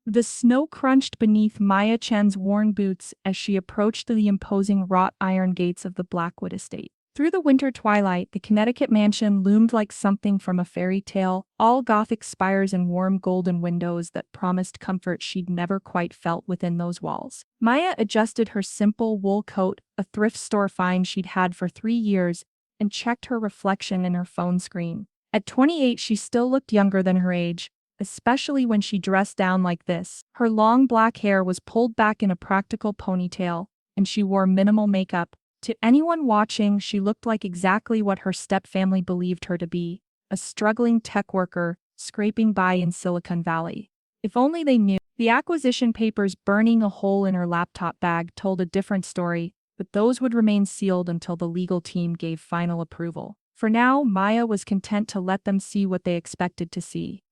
The snow crunched beneath Maya Chen's worn boots as she approached the imposing wrought iron gates of the Blackwood estate. Through the winter twilight, the Connecticut mansion loomed like something from a fairy tale, all Gothic spires and warm golden windows that promised comfort she'd never quite felt within those walls. Maya adjusted her simple wool coat, a thrift store find she'd had for 3 years, and checked her reflection in her phone screen. At 28, she still looked younger than her age, especially when she dressed down like this. Her long black hair was pulled back in a practical ponytail, and she wore minimal makeup. To anyone watching, she looked like exactly what her stepfamily believed her to be, a struggling tech worker, scraping by in Silicon Valley. If only they knew. The acquisition papers burning a hole in her laptop bag told a different story, but those would remain sealed until the legal team gave final approval. For now, Maya was content to let them see what they expected to see.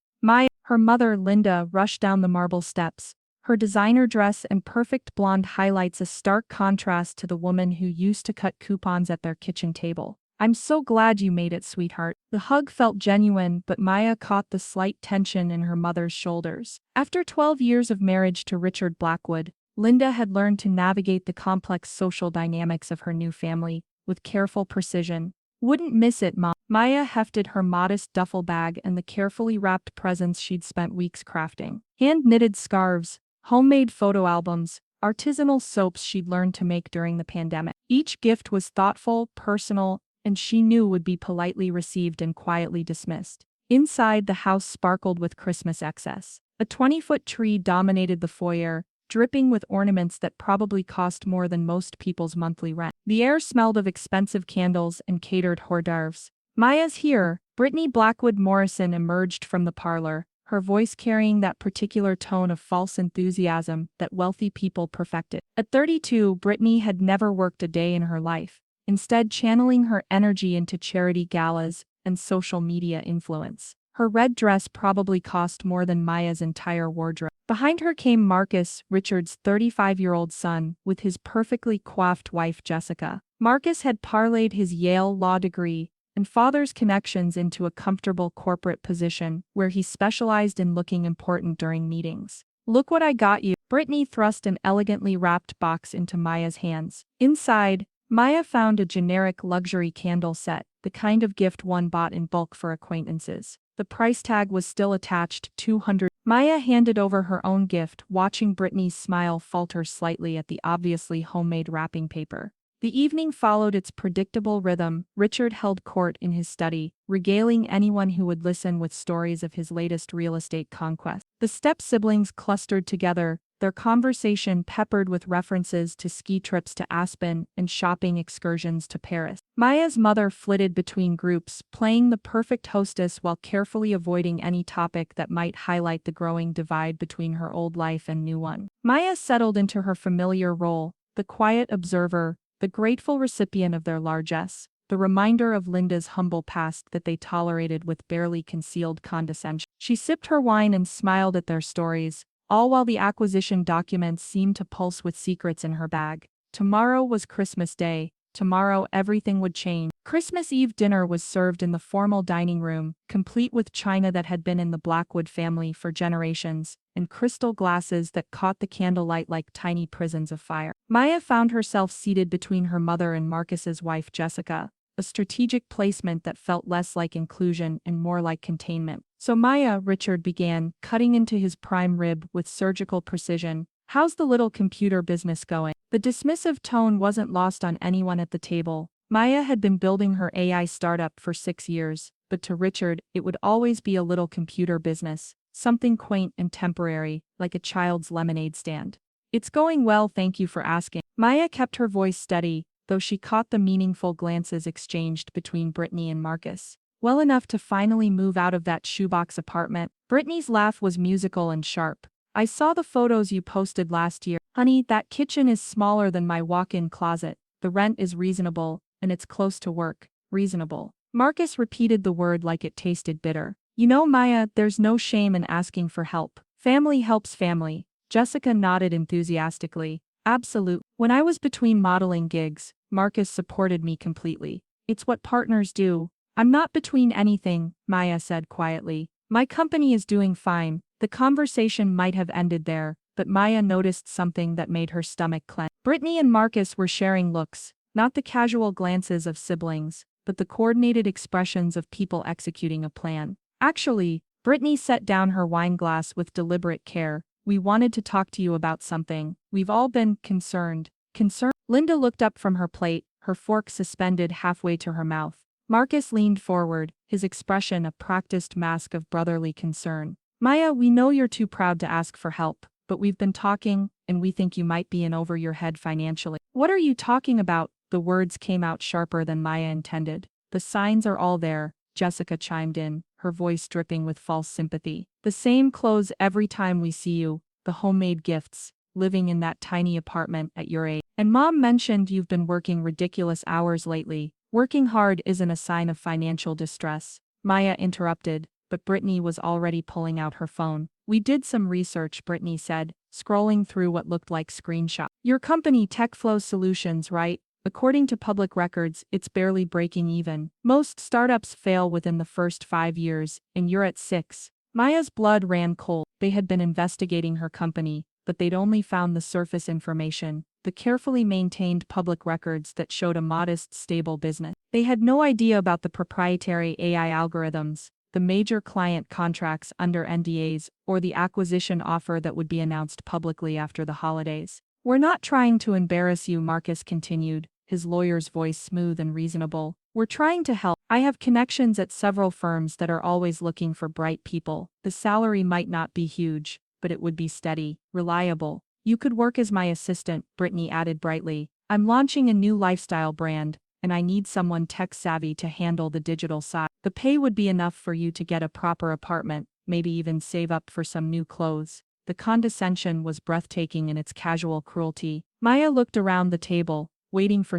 Her mother, Linda, rushed down the marble steps. Her designer dress and perfect blonde highlights a stark contrast to the woman who used to cut coupons at their kitchen table. "I'm so glad you made it, sweetheart." The hug felt genuine, but Maya caught the slight tension in her mother's shoulders. After 12 years of marriage to Richard Blackwood, Linda had learned to navigate the complex social dynamics of her new family with careful precision. "Wouldn't miss it, Mom." Maya hefted her modest duffel bag and the carefully wrapped presents she'd spent weeks crafting. Hand-knitted scarves, homemade photo albums, artisanal soaps she'd learned to make during the pandemic. Each gift was thoughtful, personal, and she knew would be politely received and quietly dismissed. Inside, the house sparkled with Christmas excess. A 20-foot tree dominated the foyer, dripping with ornaments that probably cost more than most people's monthly rent. The air smelled of expensive candles and catered hors d'oeuvres. "Maya's here." Brittany Blackwood Morrison emerged from the parlor, her voice carrying that particular tone of false enthusiasm that wealthy people perfected. At 32, Brittany had never worked a day in her life, instead channeling her energy into charity galas and social media influence. Her red dress probably cost more than Maya's entire wardrobe. Behind her came Marcus, Richard's 35-year-old son, with his perfectly coiffed wife Jessica. Marcus had parlayed his Yale law degree and father's connections into a comfortable corporate position where he specialized in looking important during meetings. "Look what I got you." Brittany thrust an elegantly wrapped box into Maya's hands. Inside, Maya found a generic luxury candle set, the kind of gift one bought in bulk for acquaintances. The price tag was still attached, $200. Maya handed over her own gift, watching Brittany's smile falter slightly at the obviously homemade wrapping paper. The evening followed its predictable rhythm. Richard held court in his study, regaling anyone who would listen with stories of his latest real estate conquest. The step-siblings clustered together, their conversation peppered with references to ski trips to Aspen and shopping excursions to Paris. Maya's mother flitted between groups, playing the perfect hostess while carefully avoiding any topic that might highlight the growing divide between her old life and new one. Maya settled into her familiar role, the quiet observer, the grateful recipient of their largesse, the reminder of Linda's humble past that they tolerated with barely concealed condescension. She sipped her wine and smiled at their stories, all while the acquisition documents seemed to pulse with secrets in her bag. Tomorrow was Christmas Day. Tomorrow everything would change. Christmas Eve dinner was served in the formal dining room, complete with china that had been in the Blackwood family for generations, and crystal glasses that caught the candlelight like tiny prisons of fire. Maya found herself seated between her mother and Marcus's wife Jessica, a strategic placement that felt less like inclusion and more like containment. "So Maya," Richard began, cutting into his prime rib with surgical precision, "how's the little computer business going?" The dismissive tone wasn't lost on anyone at the table. Maya had been building her AI startup for 6 years, but to Richard, it would always be a little computer business, something quaint and temporary, like a child's lemonade stand. "It's going well, thank you for asking." Maya kept her voice steady, though she caught the meaningful glances exchanged between Brittany and Marcus. Well enough to finally move out of that shoebox apartment. Brittany's laugh was musical and sharp. "I saw the photos you posted last year. Honey, that kitchen is smaller than my walk-in closet. The rent is reasonable, and it's close to work." Reasonable. Marcus repeated the word like it tasted bitter. "You know, Maya, there's no shame in asking for help. Family helps family." Jessica nodded enthusiastically. "Absolute. When I was between modeling gigs, Marcus supported me completely. It's what partners do." "I'm not between anything," Maya said quietly. "My company is doing fine, The conversation might have ended there, but Maya noticed something that made her stomach clench. Brittany and Marcus were sharing looks, not the casual glances of siblings, but the coordinated expressions of people executing a plan. Actually, Brittany set down her wine glass with deliberate care. We wanted to talk to you about something. We've all been concerned. Concerned? Linda looked up from her plate, her fork suspended halfway to her mouth. Marcus leaned forward, his expression a practiced mask of brotherly concern. Maya, we know you're too proud to ask for help, but we've been talking, and we think you might be in over your head financially. What are you talking about? The words came out sharper than Maya intended. The signs are all there, Jessica chimed in, her voice dripping with false sympathy. The same clothes every time we see you, the homemade gifts, living in that tiny apartment at your age. And Mom mentioned you've been working ridiculous hours lately. Working hard isn't a sign of financial distress. Maya interrupted, but Brittany was already pulling out her phone. We did some research, Brittany said, scrolling through what looked like screenshots. Your company TechFlow Solutions, right? According to public records, it's barely breaking even. Most startups fail within the first 5 years, and you're at 6. Maya's blood ran cold. They had been investigating her company, but they'd only found the surface information, the carefully maintained public records that showed a modest, stable business. They had no idea about the proprietary AI algorithms, the major client contracts under NDAs, or the acquisition offer that would be announced publicly after the holidays. We're not trying to embarrass you, Marcus continued, his lawyer's voice smooth and reasonable. We're trying to help. I have connections at several firms that are always looking for bright people. The salary might not be huge, but it would be steady, reliable. You could work as my assistant, Brittany added brightly. I'm launching a new lifestyle brand, and I need someone tech-savvy to handle the digital side. The pay would be enough for you to get a proper apartment, maybe even save up for some new clothes. The condescension was breathtaking in its casual cruelty. Maya looked around the table, waiting for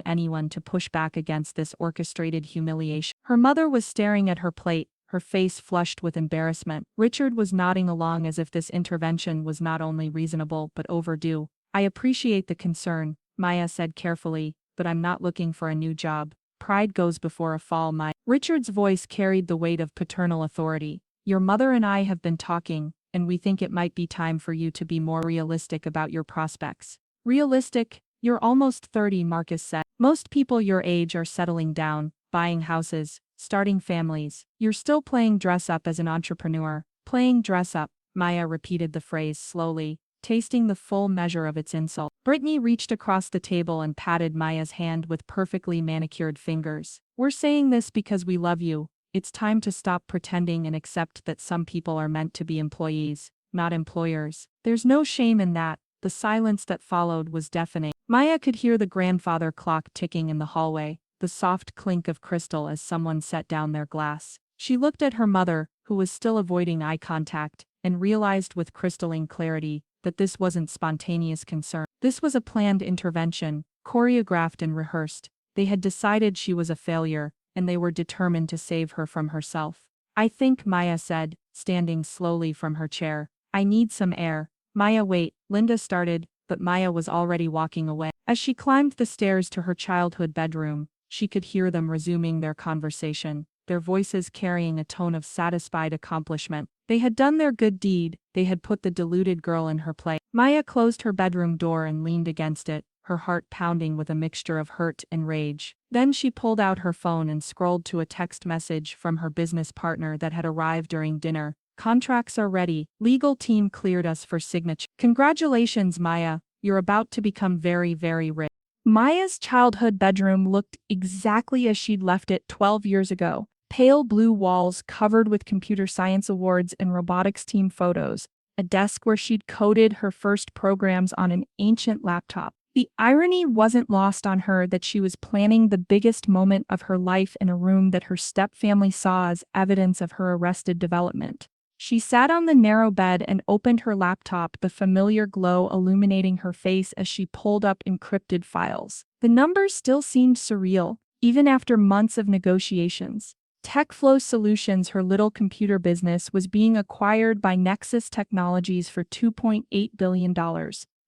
anyone to push back against this orchestrated humiliation. Her mother was staring at her plate, her face flushed with embarrassment. Richard was nodding along as if this intervention was not only reasonable but overdue. I appreciate the concern, Maya said carefully, but I'm not looking for a new job. Pride goes before a fall, Maya. Richard's voice carried the weight of paternal authority. Your mother and I have been talking, and we think it might be time for you to be more realistic about your prospects. Realistic? You're almost 30, Marcus said. Most people your age are settling down, buying houses, starting families. You're still playing dress up as an entrepreneur. Playing dress up, Maya repeated the phrase slowly, tasting the full measure of its insult. Brittany reached across the table and patted Maya's hand with perfectly manicured fingers. We're saying this because we love you. It's time to stop pretending and accept that some people are meant to be employees, not employers. There's no shame in that. The silence that followed was deafening. Maya could hear the grandfather clock ticking in the hallway, the soft clink of crystal as someone set down their glass. She looked at her mother, who was still avoiding eye contact, and realized with crystalline clarity that this wasn't spontaneous concern. This was a planned intervention, choreographed and rehearsed. They had decided she was a failure, and they were determined to save her from herself. I think, Maya said, standing slowly from her chair. I need some air. Maya, wait, Linda started, but Maya was already walking away. As she climbed the stairs to her childhood bedroom, she could hear them resuming their conversation, their voices carrying a tone of satisfied accomplishment. They had done their good deed, they had put the deluded girl in her place. Maya closed her bedroom door and leaned against it, her heart pounding with a mixture of hurt and rage. Then she pulled out her phone and scrolled to a text message from her business partner that had arrived during dinner. Contracts are ready. Legal team cleared us for signature. Congratulations, Maya. You're about to become very, very rich. Maya's childhood bedroom looked exactly as she'd left it 12 years ago. Pale blue walls covered with computer science awards and robotics team photos. A desk where she'd coded her first programs on an ancient laptop. The irony wasn't lost on her that she was planning the biggest moment of her life in a room that her stepfamily saw as evidence of her arrested development. She sat on the narrow bed and opened her laptop, the familiar glow illuminating her face as she pulled up encrypted files. The numbers still seemed surreal, even after months of negotiations. TechFlow Solutions, her little computer business, was being acquired by Nexus Technologies for $2.8 billion.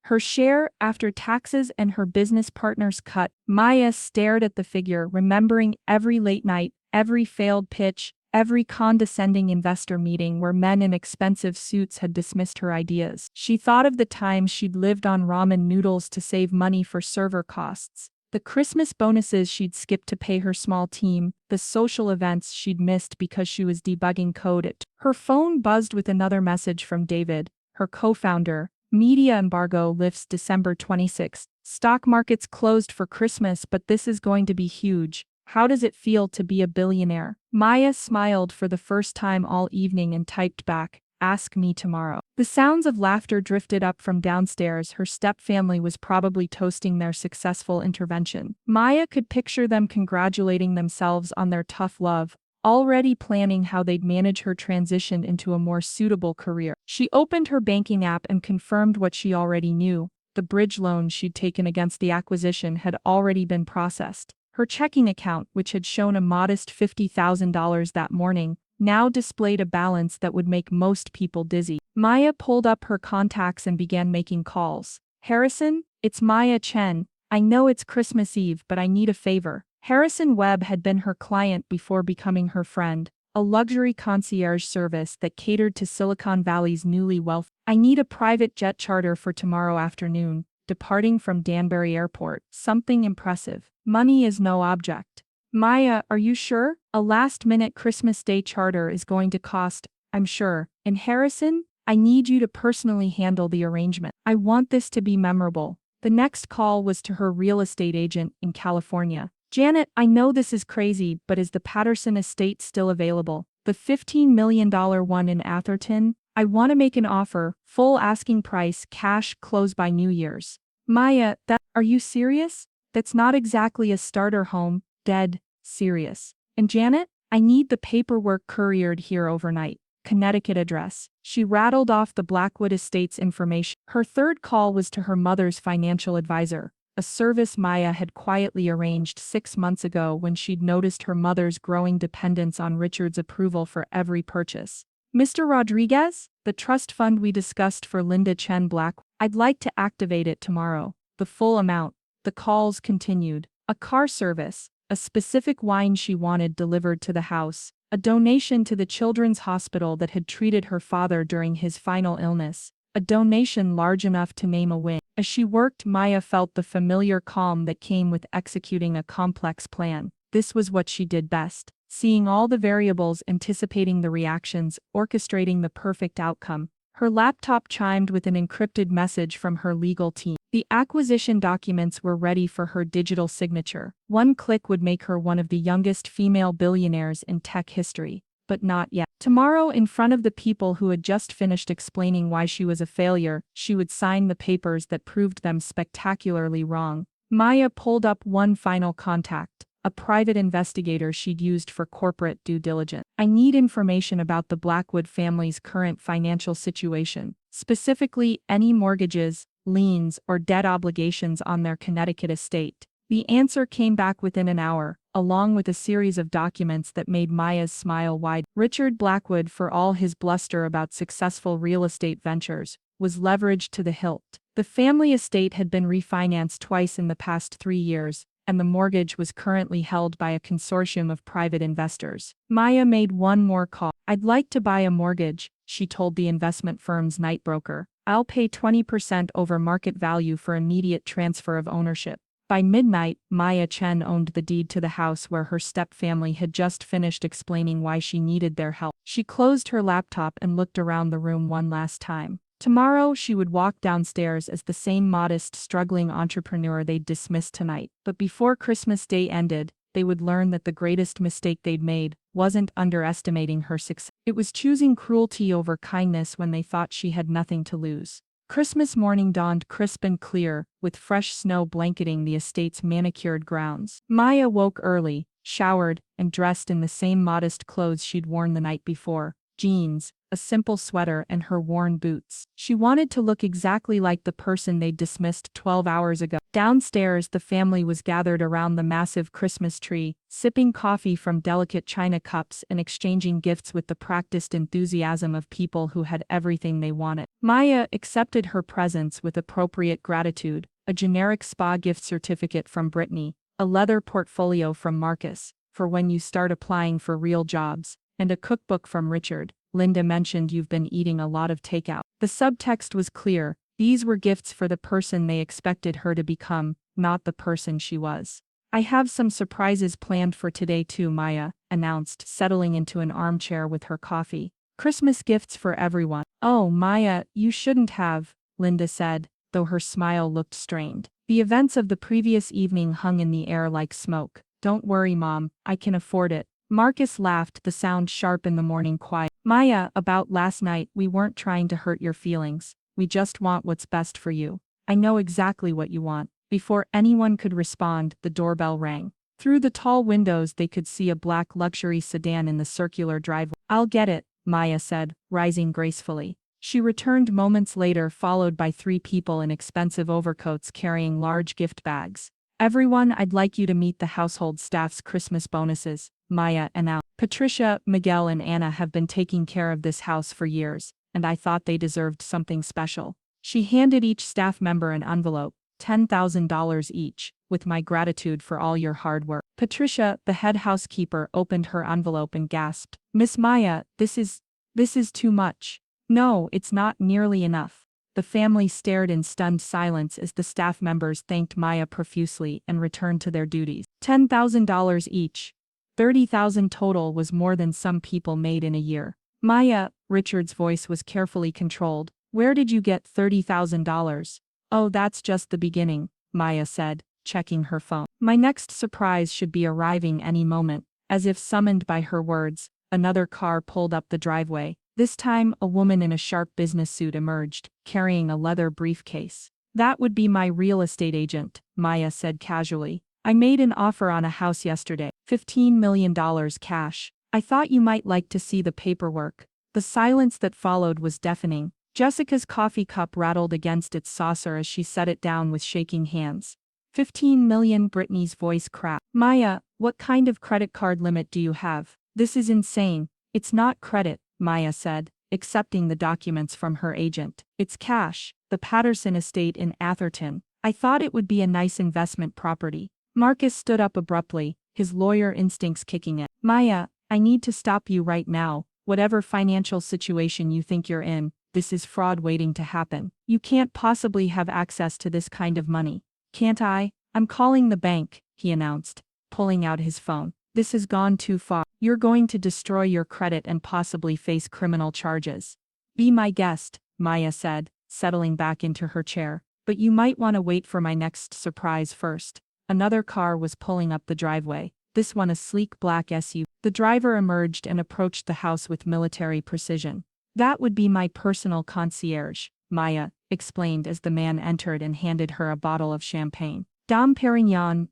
Her share, after taxes and her business partner's cut. Maya stared at the figure, remembering every late night, every failed pitch, every condescending investor meeting where men in expensive suits had dismissed her ideas. She thought of the times she'd lived on ramen noodles to save money for server costs, the Christmas bonuses she'd skipped to pay her small team, the social events she'd missed because she was debugging code at. Her phone buzzed with another message from David, her co-founder. Media embargo lifts December 26. Stock markets closed for Christmas, but this is going to be huge. How does it feel to be a billionaire? Maya smiled for the first time all evening and typed back, "Ask me tomorrow." The sounds of laughter drifted up from downstairs. Her step-family was probably toasting their successful intervention. Maya could picture them congratulating themselves on their tough love, already planning how they'd manage her transition into a more suitable career. She opened her banking app and confirmed what she already knew. The bridge loan she'd taken against the acquisition had already been processed. Her checking account, which had shown a modest $50,000 that morning, now displayed a balance that would make most people dizzy. Maya pulled up her contacts and began making calls. "Harrison, it's Maya Chen. I know it's Christmas Eve, but I need a favor." Harrison Webb had been her client before becoming her friend, a luxury concierge service that catered to Silicon Valley's newly wealthy. "I need a private jet charter for tomorrow afternoon, departing from Danbury Airport. Something impressive. Money is no object." "Maya, are you sure? A last-minute Christmas Day charter is going to cost, I'm sure. And Harrison, I need you to personally handle the arrangement. I want this to be memorable." The next call was to her real estate agent in California. "Janet, I know this is crazy, but is the Patterson estate still available? The $15 million one in Atherton? I want to make an offer, full asking price, cash, close by New Year's." "Maya, are you serious? That's not exactly a starter home." "Dead serious." "And Janet, I need the paperwork couriered here overnight. Connecticut address." She rattled off the Blackwood Estates information. Her third call was to her mother's financial advisor, a service Maya had quietly arranged 6 months ago when she'd noticed her mother's growing dependence on Richard's approval for every purchase. "Mr. Rodriguez, the trust fund we discussed for Linda Chen Black, I'd like to activate it tomorrow. The full amount." The calls continued. A car service, a specific wine she wanted delivered to the house, a donation to the children's hospital that had treated her father during his final illness, a donation large enough to name a win. As she worked, Maya felt the familiar calm that came with executing a complex plan. This was what she did best, seeing all the variables, anticipating the reactions, orchestrating the perfect outcome. Her laptop chimed with an encrypted message from her legal team. The acquisition documents were ready for her digital signature. One click would make her one of the youngest female billionaires in tech history. But not yet. Tomorrow, in front of the people who had just finished explaining why she was a failure, she would sign the papers that proved them spectacularly wrong. Maya pulled up one final contact, a private investigator she'd used for corporate due diligence. "I need information about the Blackwood family's current financial situation, specifically any mortgages, liens, or debt obligations on their Connecticut estate." The answer came back within an hour, along with a series of documents that made Maya's smile wide. Richard Blackwood, for all his bluster about successful real estate ventures, was leveraged to the hilt. The family estate had been refinanced twice in the past 3 years, and the mortgage was currently held by a consortium of private investors. Maya made one more call. "I'd like to buy a mortgage," she told the investment firm's night broker. "I'll pay 20% over market value for immediate transfer of ownership." By midnight, Maya Chen owned the deed to the house where her step-family had just finished explaining why she needed their help. She closed her laptop and looked around the room one last time. Tomorrow she would walk downstairs as the same modest, struggling entrepreneur they'd dismissed tonight. But before Christmas Day ended, they would learn that the greatest mistake they'd made wasn't underestimating her success. It was choosing cruelty over kindness when they thought she had nothing to lose. Christmas morning dawned crisp and clear, with fresh snow blanketing the estate's manicured grounds. Maya woke early, showered, and dressed in the same modest clothes she'd worn the night before: jeans, a simple sweater, and her worn boots. She wanted to look exactly like the person they'd dismissed 12 hours ago. Downstairs, the family was gathered around the massive Christmas tree, sipping coffee from delicate china cups and exchanging gifts with the practiced enthusiasm of people who had everything they wanted. Maya accepted her presents with appropriate gratitude: a generic spa gift certificate from Brittany, a leather portfolio from Marcus, for when you start applying for real jobs, and a cookbook from Richard. Linda mentioned you've been eating a lot of takeout. The subtext was clear. These were gifts for the person they expected her to become, not the person she was. I have some surprises planned for today too, Maya announced, settling into an armchair with her coffee. Christmas gifts for everyone. Oh, Maya, you shouldn't have, Linda said, though her smile looked strained. The events of the previous evening hung in the air like smoke. Don't worry, Mom, I can afford it. Marcus laughed, the sound sharp in the morning quiet. Maya, about last night, we weren't trying to hurt your feelings. We just want what's best for you. I know exactly what you want. Before anyone could respond, the doorbell rang. Through the tall windows they could see a black luxury sedan in the circular driveway. I'll get it, Maya said, rising gracefully. She returned moments later, followed by 3 people in expensive overcoats carrying large gift bags. Everyone, I'd like you to meet the household staff's Christmas bonuses, Maya announced. Patricia, Miguel and Anna have been taking care of this house for years, and I thought they deserved something special. She handed each staff member an envelope, $10,000 each, with my gratitude for all your hard work. Patricia, the head housekeeper, opened her envelope and gasped. Miss Maya, this is too much. No, it's not nearly enough. The family stared in stunned silence as the staff members thanked Maya profusely and returned to their duties. $10,000 each. $30,000 total was more than some people made in a year. Maya, Richard's voice was carefully controlled. Where did you get $30,000? Oh, that's just the beginning, Maya said, checking her phone. My next surprise should be arriving any moment. As if summoned by her words, another car pulled up the driveway. This time, a woman in a sharp business suit emerged, carrying a leather briefcase. That would be my real estate agent, Maya said casually. I made an offer on a house yesterday, $15 million cash. I thought you might like to see the paperwork. The silence that followed was deafening. Jessica's coffee cup rattled against its saucer as she set it down with shaking hands. 15 million, Brittany's voice cracked. Maya, what kind of credit card limit do you have? This is insane. It's not credit, Maya said, accepting the documents from her agent. It's cash, the Patterson estate in Atherton. I thought it would be a nice investment property. Marcus stood up abruptly, his lawyer instincts kicking in. Maya, I need to stop you right now. Whatever financial situation you think you're in, this is fraud waiting to happen. You can't possibly have access to this kind of money. Can't I? I'm calling the bank, he announced, pulling out his phone. This has gone too far. You're going to destroy your credit and possibly face criminal charges. Be my guest, Maya said, settling back into her chair. But you might want to wait for my next surprise first. Another car was pulling up the driveway, this one a sleek black SUV. The driver emerged and approached the house with military precision. That would be my personal concierge, Maya explained as the man entered and handed her a bottle of champagne. Dom Perignon,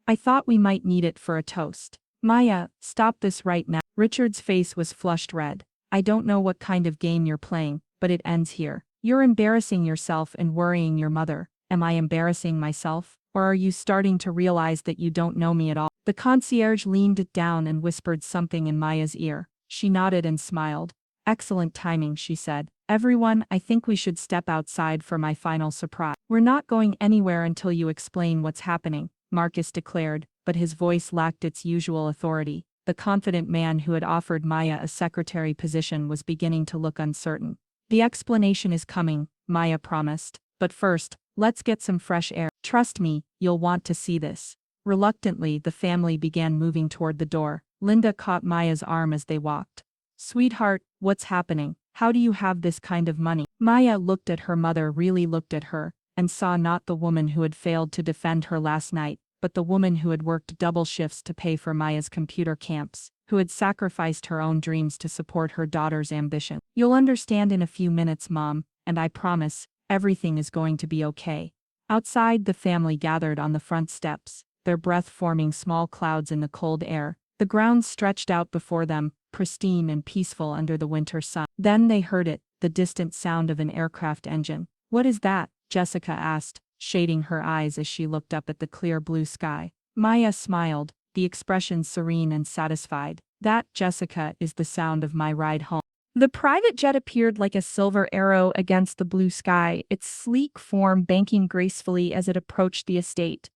I thought we might need it for a toast. Maya, stop this right now. Richard's face was flushed red. I don't know what kind of game you're playing, but it ends here. You're embarrassing yourself and worrying your mother. Am I embarrassing myself? Or are you starting to realize that you don't know me at all? The concierge leaned down and whispered something in Maya's ear. She nodded and smiled. Excellent timing, she said. Everyone, I think we should step outside for my final surprise. We're not going anywhere until you explain what's happening, Marcus declared, but his voice lacked its usual authority. The confident man who had offered Maya a secretary position was beginning to look uncertain. The explanation is coming, Maya promised. But first, let's get some fresh air. Trust me, you'll want to see this. Reluctantly, the family began moving toward the door. Linda caught Maya's arm as they walked. Sweetheart, what's happening? How do you have this kind of money? Maya looked at her mother, really looked at her, and saw not the woman who had failed to defend her last night, but the woman who had worked double shifts to pay for Maya's computer camps, who had sacrificed her own dreams to support her daughter's ambition. You'll understand in a few minutes, Mom, and I promise, everything is going to be okay. Outside, the family gathered on the front steps, their breath forming small clouds in the cold air. The ground stretched out before them, pristine and peaceful under the winter sun. Then they heard it, the distant sound of an aircraft engine. What is that? Jessica asked, shading her eyes as she looked up at the clear blue sky. Maya smiled, the expression serene and satisfied. That, Jessica, is the sound of my ride home. The private jet appeared like a silver arrow against the blue sky, its sleek form banking gracefully as it approached the estate.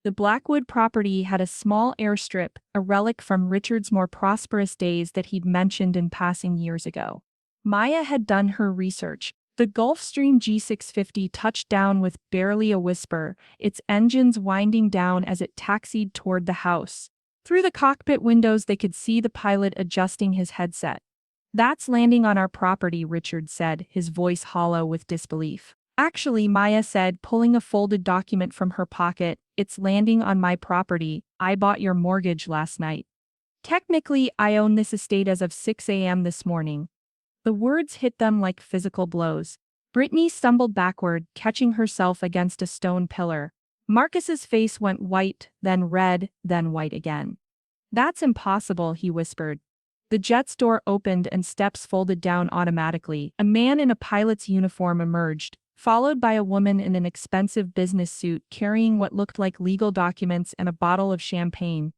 The Blackwood property had a small airstrip, a relic from Richard's more prosperous days that he'd mentioned in passing years ago. Maya had done her research. The Gulfstream G650 touched down with barely a whisper, its engines winding down as it taxied toward the house. Through the cockpit windows they could see the pilot adjusting his headset. "That's landing on our property," Richard said, his voice hollow with disbelief. "Actually," Maya said, pulling a folded document from her pocket, "it's landing on my property. I bought your mortgage last night. Technically, I own this estate as of 6 a.m. this morning." The words hit them like physical blows. Brittany stumbled backward, catching herself against a stone pillar. Marcus's face went white, then red, then white again. "That's impossible," he whispered. The jet's door opened and steps folded down automatically. A man in a pilot's uniform emerged, followed by a woman in an expensive business suit carrying what looked like legal documents and a bottle of champagne.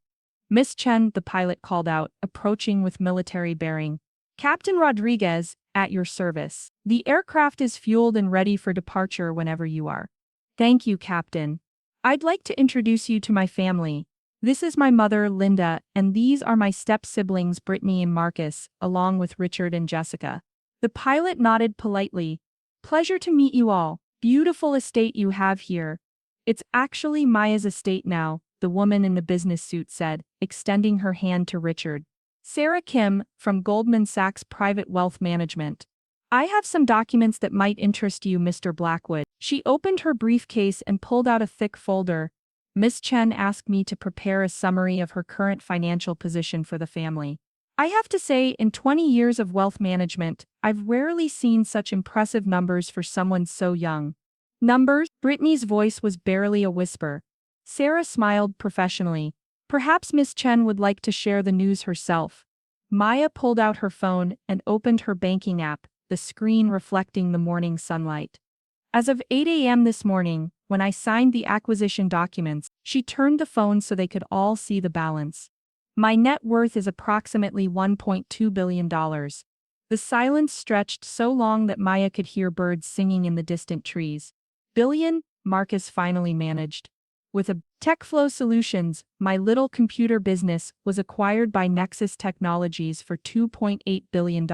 "Miss Chen," the pilot called out, approaching with military bearing. "Captain Rodriguez, at your service. The aircraft is fueled and ready for departure whenever you are." "Thank you, Captain. I'd like to introduce you to my family. This is my mother, Linda, and these are my step-siblings, Brittany and Marcus, along with Richard and Jessica." The pilot nodded politely. "Pleasure to meet you all. Beautiful estate you have here." "It's actually Maya's estate now," the woman in the business suit said, extending her hand to Richard. "Sarah Kim, from Goldman Sachs Private Wealth Management. I have some documents that might interest you, Mr. Blackwood." She opened her briefcase and pulled out a thick folder. "Miss Chen asked me to prepare a summary of her current financial position for the family. I have to say, in 20 years of wealth management, I've rarely seen such impressive numbers for someone so young." "Numbers?" Brittany's voice was barely a whisper. Sarah smiled professionally. "Perhaps Miss Chen would like to share the news herself." Maya pulled out her phone and opened her banking app, the screen reflecting the morning sunlight. "As of 8 a.m. this morning, when I signed the acquisition documents," she turned the phone so they could all see the balance. "My net worth is approximately $1.2 billion. The silence stretched so long that Maya could hear birds singing in the distant trees. "Billion?" Marcus finally managed. "With a TechFlow Solutions, my little computer business, was acquired by Nexus Technologies for $2.8 billion.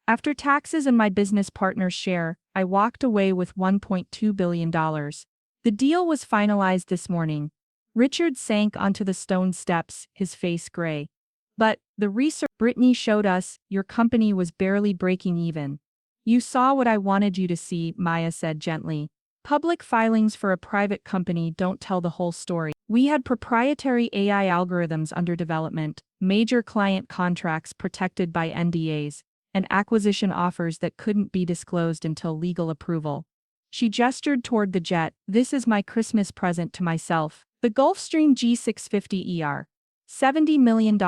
After taxes and my business partner's share, I walked away with $1.2 billion. The deal was finalized this morning." Richard sank onto the stone steps, his face gray. "But, the research Brittany showed us, your company was barely breaking even." "You saw what I wanted you to see," Maya said gently. "Public filings for a private company don't tell the whole story. We had proprietary AI algorithms under development, major client contracts protected by NDAs, and acquisition offers that couldn't be disclosed until legal approval." She gestured toward the jet. "This is my Christmas present to myself. The Gulfstream G650 $70 million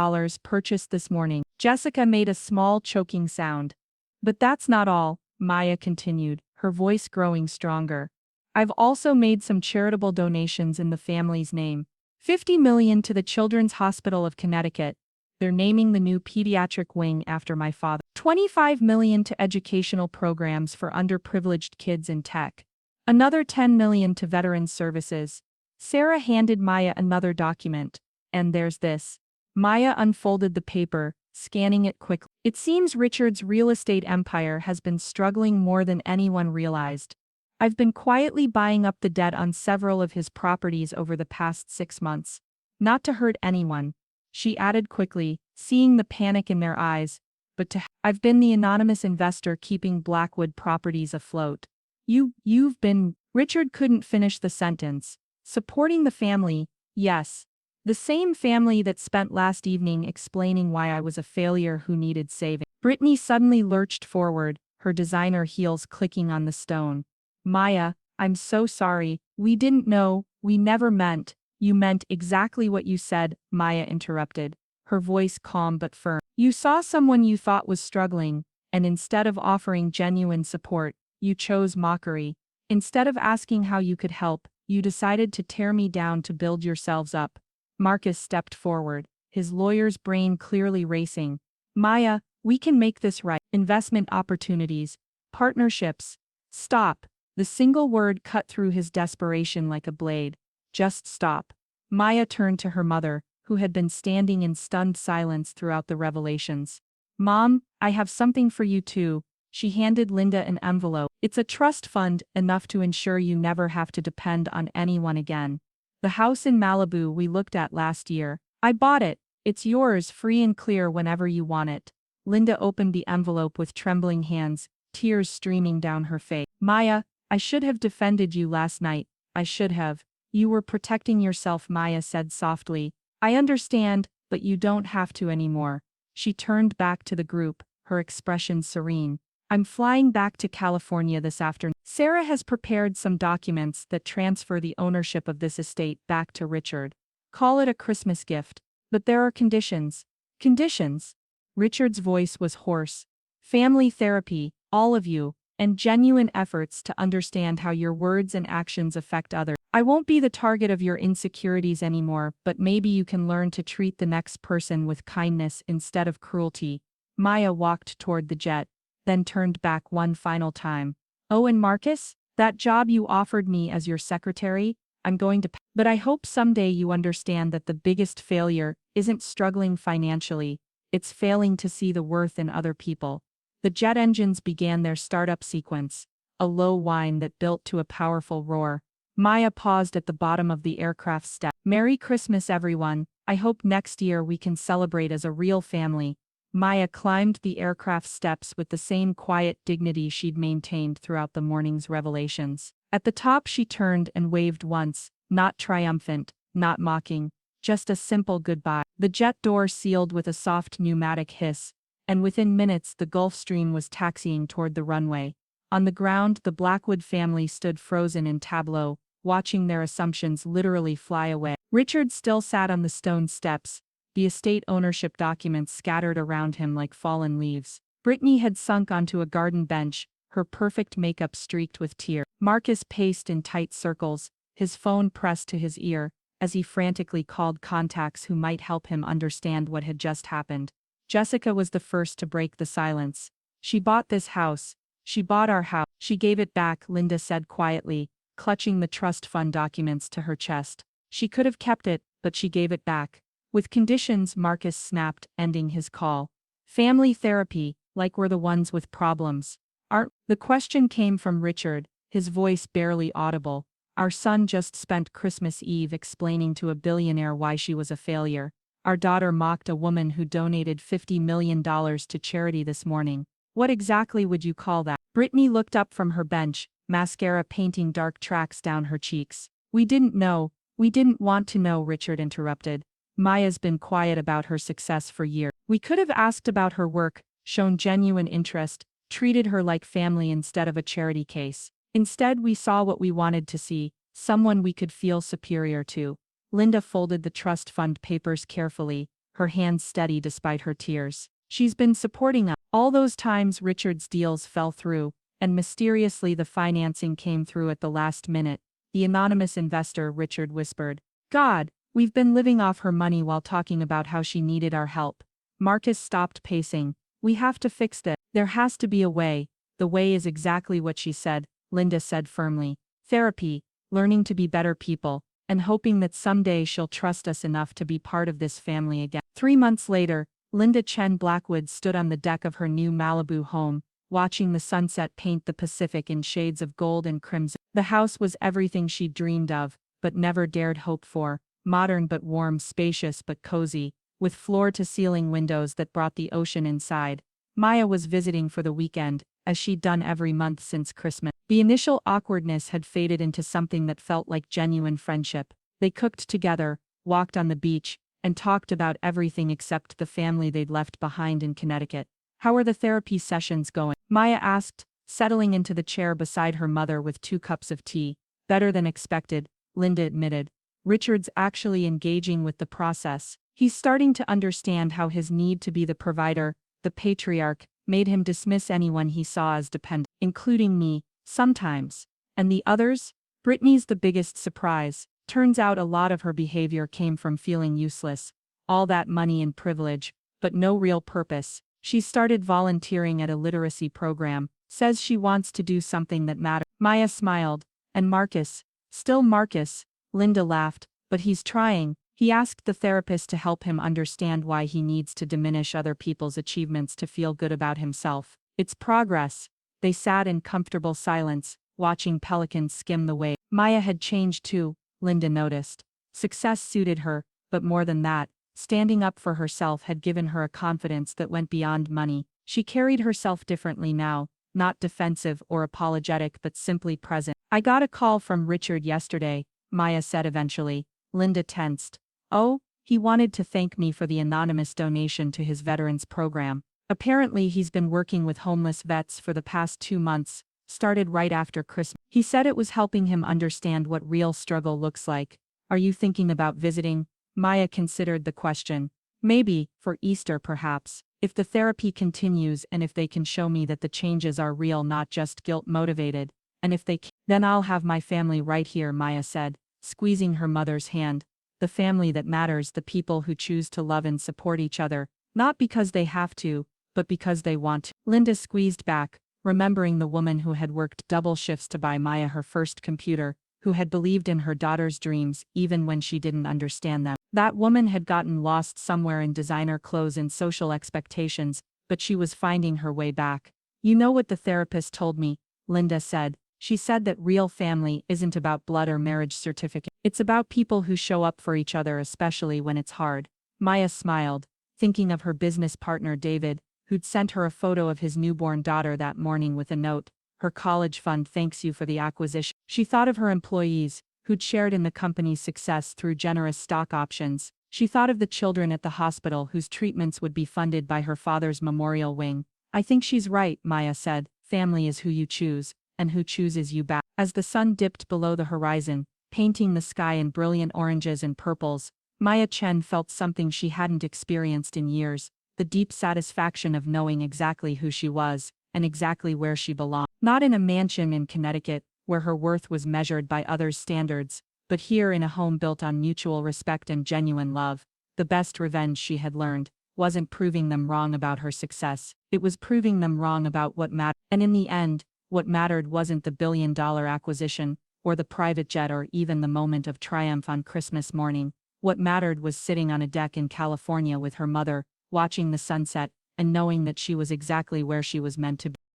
purchased this morning." Jessica made a small choking sound. "But that's not all," Maya continued, her voice growing stronger. "I've also made some charitable donations in the family's name. $50 million to the Children's Hospital of Connecticut. They're naming the new pediatric wing after my father. $25 million to educational programs for underprivileged kids in tech. Another $10 million to veterans services." Sarah handed Maya another document. "And there's this." Maya unfolded the paper, scanning it quickly. "It seems Richard's real estate empire has been struggling more than anyone realized. I've been quietly buying up the debt on several of his properties over the past 6 months. Not to hurt anyone," she added quickly, seeing the panic in their eyes, "but I've been the anonymous investor keeping Blackwood properties afloat." You've been..." Richard couldn't finish the sentence. "Supporting the family, yes. The same family that spent last evening explaining why I was a failure who needed saving." Brittany suddenly lurched forward, her designer heels clicking on the stone. "Maya, I'm so sorry. We didn't know, we never meant." "You meant exactly what you said," Maya interrupted, her voice calm but firm. "You saw someone you thought was struggling, and instead of offering genuine support, you chose mockery. Instead of asking how you could help, you decided to tear me down to build yourselves up." Marcus stepped forward, his lawyer's brain clearly racing. "Maya, we can make this right. Investment opportunities, partnerships." "Stop." The single word cut through his desperation like a blade. Just stop. Maya turned to her mother, who had been standing in stunned silence throughout the revelations. Mom, I have something for you too. She handed Linda an envelope. It's a trust fund, enough to ensure you never have to depend on anyone again. The house in Malibu we looked at last year. I bought it. It's yours, free and clear whenever you want it. Linda opened the envelope with trembling hands, tears streaming down her face. Maya, I should have defended you last night. I should have. You were protecting yourself, Maya said softly. I understand, but you don't have to anymore. She turned back to the group, her expression serene. I'm flying back to California this afternoon. Sarah has prepared some documents that transfer the ownership of this estate back to Richard. Call it a Christmas gift. But there are conditions. Conditions? Richard's voice was hoarse. Family therapy, all of you, and genuine efforts to understand how your words and actions affect others. I won't be the target of your insecurities anymore, but maybe you can learn to treat the next person with kindness instead of cruelty. Maya walked toward the jet, then turned back one final time. Oh, and Marcus, that job you offered me as your secretary, I'm going to. But I hope someday you understand that the biggest failure isn't struggling financially, it's failing to see the worth in other people. The jet engines began their startup sequence, a low whine that built to a powerful roar. Maya paused at the bottom of the aircraft step. Merry Christmas, everyone. I hope next year we can celebrate as a real family. Maya climbed the aircraft steps with the same quiet dignity she'd maintained throughout the morning's revelations. At the top she turned and waved once, not triumphant, not mocking, just a simple goodbye. The jet door sealed with a soft pneumatic hiss, and within minutes the Gulf Stream was taxiing toward the runway. On the ground the Blackwood family stood frozen in tableau, watching their assumptions literally fly away. Richard still sat on the stone steps, the estate ownership documents scattered around him like fallen leaves. Brittany had sunk onto a garden bench, her perfect makeup streaked with tears. Marcus paced in tight circles, his phone pressed to his ear, as he frantically called contacts who might help him understand what had just happened. Jessica was the first to break the silence. She bought this house. She bought our house. She gave it back, Linda said quietly, clutching the trust fund documents to her chest. She could have kept it, but she gave it back. With conditions, Marcus snapped, ending his call. Family therapy, like we're the ones with problems. The question came from Richard, his voice barely audible. Our son just spent Christmas Eve explaining to a billionaire why she was a failure. Our daughter mocked a woman who donated $50 million to charity this morning. What exactly would you call that? Brittany looked up from her bench, mascara painting dark tracks down her cheeks. We didn't know. We didn't want to know, Richard interrupted. Maya's been quiet about her success for years. We could have asked about her work, shown genuine interest, treated her like family instead of a charity case. Instead, we saw what we wanted to see, someone we could feel superior to. Linda folded the trust fund papers carefully, her hands steady despite her tears. She's been supporting us. All those times Richard's deals fell through, and mysteriously the financing came through at the last minute. The anonymous investor, Richard whispered. God, we've been living off her money while talking about how she needed our help. Marcus stopped pacing. We have to fix this. There has to be a way. The way is exactly what she said, Linda said firmly. Therapy, learning to be better people, and hoping that someday she'll trust us enough to be part of this family again. 3 months later, Linda Chen Blackwood stood on the deck of her new Malibu home, watching the sunset paint the Pacific in shades of gold and crimson. The house was everything she'd dreamed of, but never dared hope for. Modern but warm, spacious but cozy, with floor-to-ceiling windows that brought the ocean inside. Maya was visiting for the weekend, as she'd done every month since Christmas. The initial awkwardness had faded into something that felt like genuine friendship. They cooked together, walked on the beach, and talked about everything except the family they'd left behind in Connecticut. How are the therapy sessions going? Maya asked, settling into the chair beside her mother with 2 cups of tea. Better than expected, Linda admitted. Richard's actually engaging with the process. He's starting to understand how his need to be the provider, the patriarch, made him dismiss anyone he saw as dependent, including me, sometimes. And the others? Brittany's the biggest surprise. Turns out a lot of her behavior came from feeling useless. All that money and privilege, but no real purpose. She started volunteering at a literacy program, says she wants to do something that matters. Maya smiled. And Marcus? Still Marcus? Linda laughed. But he's trying. He asked the therapist to help him understand why he needs to diminish other people's achievements to feel good about himself. It's progress. They sat in comfortable silence, watching pelicans skim the wave. Maya had changed too, Linda noticed. Success suited her, but more than that, standing up for herself had given her a confidence that went beyond money. She carried herself differently now, not defensive or apologetic but simply present. I got a call from Richard yesterday, Maya said eventually. Linda tensed. Oh, he wanted to thank me for the anonymous donation to his veterans program. Apparently he's been working with homeless vets for the past 2 months, started right after Christmas. He said it was helping him understand what real struggle looks like. Are you thinking about visiting? Maya considered the question. Maybe, for Easter perhaps, if the therapy continues and if they can show me that the changes are real not just guilt-motivated, and if they can, then I'll have my family right here, Maya said, squeezing her mother's hand. The family that matters, the people who choose to love and support each other, not because they have to, but because they want to. Linda squeezed back, remembering the woman who had worked double shifts to buy Maya her first computer, who had believed in her daughter's dreams even when she didn't understand them. That woman had gotten lost somewhere in designer clothes and social expectations, but she was finding her way back. You know what the therapist told me, Linda said. She said that real family isn't about blood or marriage certificate. It's about people who show up for each other, especially when it's hard. Maya smiled, thinking of her business partner David, who'd sent her a photo of his newborn daughter that morning with a note. Her college fund thanks you for the acquisition. She thought of her employees, who'd shared in the company's success through generous stock options. She thought of the children at the hospital whose treatments would be funded by her father's memorial wing. I think she's right, Maya said. Family is who you choose, and who chooses you back. As the sun dipped below the horizon, painting the sky in brilliant oranges and purples, Maya Chen felt something she hadn't experienced in years, the deep satisfaction of knowing exactly who she was, and exactly where she belonged. Not in a mansion in Connecticut, where her worth was measured by others' standards, but here in a home built on mutual respect and genuine love. The best revenge she had learned wasn't proving them wrong about her success, it was proving them wrong about what mattered. And in the end, what mattered wasn't the billion-dollar acquisition, or the private jet, or even the moment of triumph on Christmas morning. What mattered was sitting on a deck in California with her mother, watching the sunset, and knowing that she was exactly where she was meant to be.